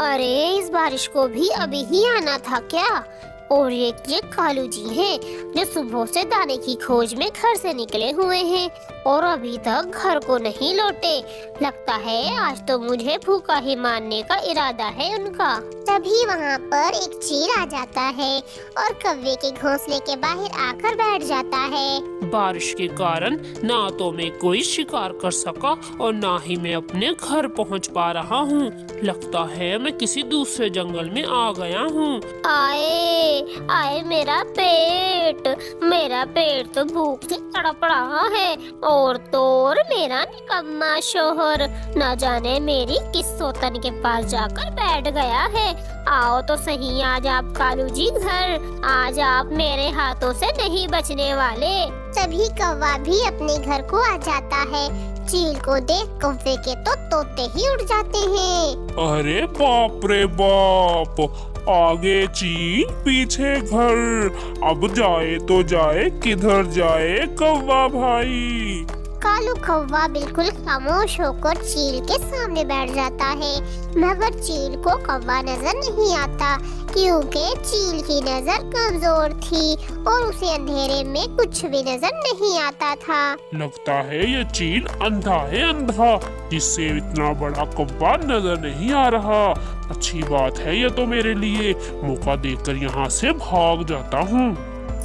अरे इस बारिश को भी अभी ही आना था क्या? और ये कालू जी हैं जो सुबह से दाने की खोज में घर से निकले हुए हैं और अभी तक घर को नहीं लौटे। लगता है आज तो मुझे भूखा ही मारने का इरादा है उनका। तभी वहाँ पर एक चील आ जाता है और कौवे के घोंसले के बाहर आकर बैठ जाता है। बारिश के कारण ना तो मैं कोई शिकार कर सका और ना ही मैं अपने घर पहुंच पा रहा हूँ। लगता है मैं किसी दूसरे जंगल में आ गया हूँ। आए आए मेरा पेट तो भूख से तड़प रहा है और तो और मेरा निकम्मा शोहर न जाने मेरी किस सोतन के पास जाकर बैठ गया है। आओ तो सही आज आप कालू जी घर, आज आप मेरे हाथों से नहीं बचने वाले। तभी कौवा भी अपने घर को आ जाता है। चील को देख कौवे के तो तोते ही उड़ जाते हैं। अरे बाप रे बाप, आगे चील पीछे घर, अब जाए तो जाए किधर जाए कौवा भाई। कालू कौवा बिल्कुल खामोश होकर चील के सामने बैठ जाता है, मगर चील को कौवा नजर नहीं आता क्योंकि चील की नजर कमजोर थी और उसे अंधेरे में कुछ भी नजर नहीं आता था। लगता है ये चील अंधा है, अंधा, जिससे इतना बड़ा कौवा नजर नहीं आ रहा। अच्छी बात है ये तो मेरे लिए, मौका देखकर यहाँ से भाग जाता हूँ।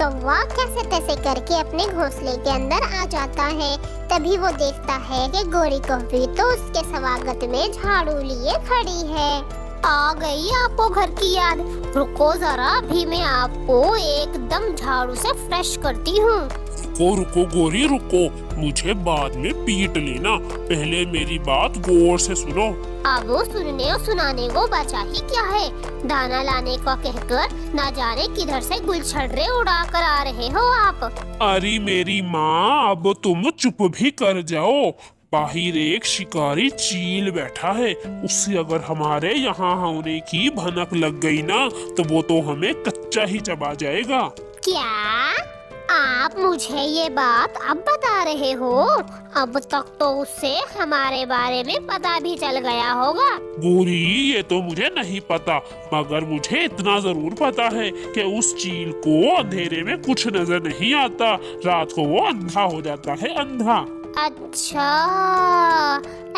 कौवा कैसे तैसे करके अपने घोंसले के अंदर आ जाता है। तभी वो देखता है कि गोरी कौवी तो उसके स्वागत में झाड़ू लिए खड़ी है। आ गई आपको घर की याद? रुको जरा, अभी मैं आपको एकदम झाड़ू से फ्रेश करती हूँ। रुको रुको गोरी रुको, मुझे बाद में पीट लेना, पहले मेरी बात गौर से सुनो। अब सुनने और सुनाने को बचा ही क्या है? दाना लाने को कहकर न जाने किधर से गुलछड़े उड़ा कर आ रहे हो आप। अरे मेरी माँ, अब तुम चुप भी कर जाओ। बाहर एक शिकारी चील बैठा है, उससे अगर हमारे यहाँ होने की भनक लग गई ना तो वो तो हमें कच्चा ही चबा जाएगा। क्या आप मुझे ये बात अब बता रहे हो? अब तक तो उससे हमारे बारे में पता भी चल गया होगा। गोरी, ये तो मुझे नहीं पता, मगर मुझे इतना जरूर पता है कि उस चील को अंधेरे में कुछ नजर नहीं आता, रात को वो अंधा हो जाता है, अंधा। अच्छा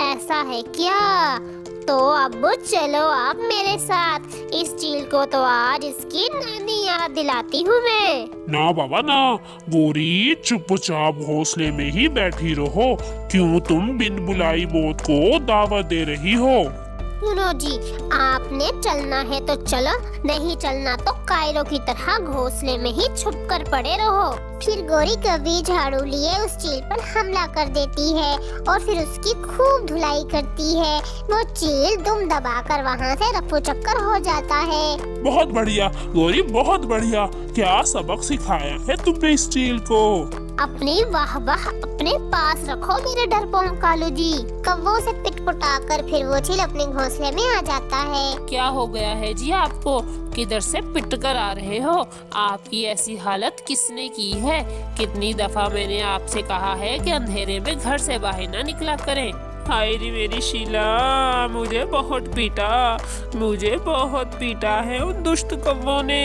ऐसा है क्या? तो अब चलो आप मेरे साथ, इस चील को तो आज इसकी नानी याद दिलाती हूँ मैं। ना बाबा ना, गोरी चुपचाप घोंसले में ही बैठी रहो। क्यों तुम बिन बुलाई मौत को दावत दे रही हो? सुनो जी, आपने चलना है तो चलो, नहीं चलना तो कायरों की तरह घोंसले में ही छुप कर पड़े रहो। फिर गोरी कभी झाड़ू लिए उस चील पर हमला कर देती है और फिर उसकी खूब धुलाई करती है। वो चील दुम दबाकर वहाँ से रफू चक्कर हो जाता है। बहुत बढ़िया गोरी, बहुत बढ़िया। क्या सबक सिखाया है तुमने इस चील को? अपनी वाह वाह अपने पास रखो मेरे डरपोक कालू जी। कौवों से पिटपुटा कर फिर वो चील अपने घोंसले में आ जाता है। क्या हो गया है जी आपको? किधर से पिट कर आ रहे हो? आपकी ऐसी हालत किसने की है? कितनी दफा मैंने आपसे कहा है कि अंधेरे में घर से बाहर ना निकला करें। हाय रे मेरी शीला, मुझे बहुत पीटा है उन दुष्ट कौवों ने।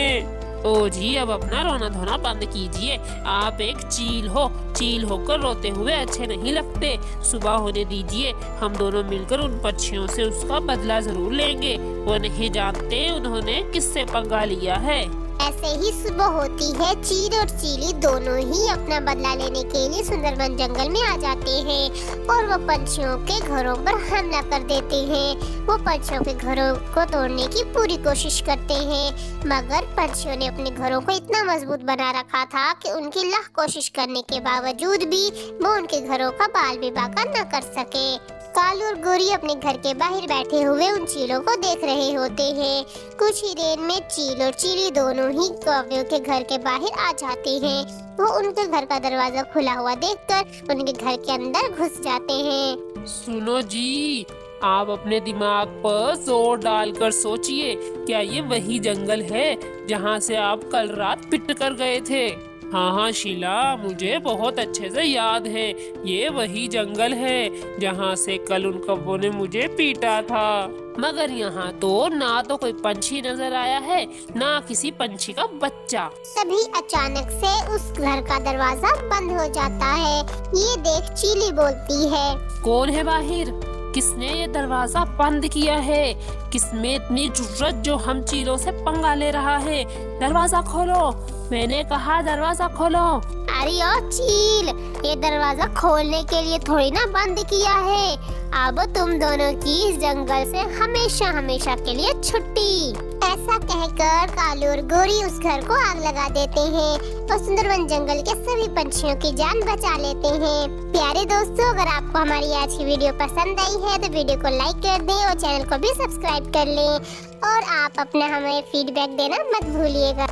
ओ जी, अब अपना रोना धोना बंद कीजिए। आप एक चील हो, चील होकर रोते हुए अच्छे नहीं लगते। सुबह होने दीजिए, हम दोनों मिलकर उन पक्षियों से उसका बदला जरूर लेंगे। वो नहीं जानते उन्होंने किससे पंगा लिया है। ऐसे ही सुबह होती है, चील और चीली दोनों ही अपना बदला लेने के लिए सुंदरबन जंगल में आ जाते हैं और वो पंछियों के घरों पर हमला कर देते हैं। वो पंछियों के घरों को तोड़ने की पूरी कोशिश करते हैं, मगर पंछियों ने अपने घरों को इतना मजबूत बना रखा था कि उनकी लाख कोशिश करने के बावजूद भी वो उनके घरों का बाल भी बाका न कर सके। कालू और गोरी अपने घर के बाहर बैठे हुए उन चीलों को देख रहे होते हैं। कुछ ही देर में चील और चीली दोनों ही कौवे के घर के बाहर आ जाते हैं। वो उनके घर का दरवाजा खुला हुआ देखकर उनके घर के अंदर घुस जाते हैं। सुनो जी, आप अपने दिमाग पर जोर डालकर सोचिए, क्या ये वही जंगल है जहाँ से आप कल रात पिट कर गए थे? हाँ हाँ शीला, मुझे बहुत अच्छे से याद है। ये वही जंगल है जहाँ से कल उन कौवों ने मुझे पीटा था। मगर यहाँ तो ना तो कोई पंछी नजर आया है, ना किसी पंछी का बच्चा। तभी अचानक से उस घर का दरवाजा बंद हो जाता है। ये देख चीली बोलती है, कौन है बाहर? किसने ये दरवाजा बंद किया है? किसमें इतनी जुर्रत जो हम चीलों से पंगा ले रहा है? दरवाजा खोलो, मैंने कहा दरवाजा खोलो। अरे ओ चील, ये दरवाजा खोलने के लिए थोड़ी ना बंद किया है। अब तुम दोनों की इस जंगल से हमेशा हमेशा के लिए छुट्टी। ऐसा कहकर कालू और गोरी उस घर को आग लगा देते हैं और सुंदरवन जंगल के सभी पंछियों की जान बचा लेते हैं। प्यारे दोस्तों, अगर आपको हमारी आज की वीडियो पसंद आई है तो वीडियो को लाइक कर दें और चैनल को भी सब्सक्राइब कर लें। और आप अपना हमें फीडबैक देना मत भूलिएगा।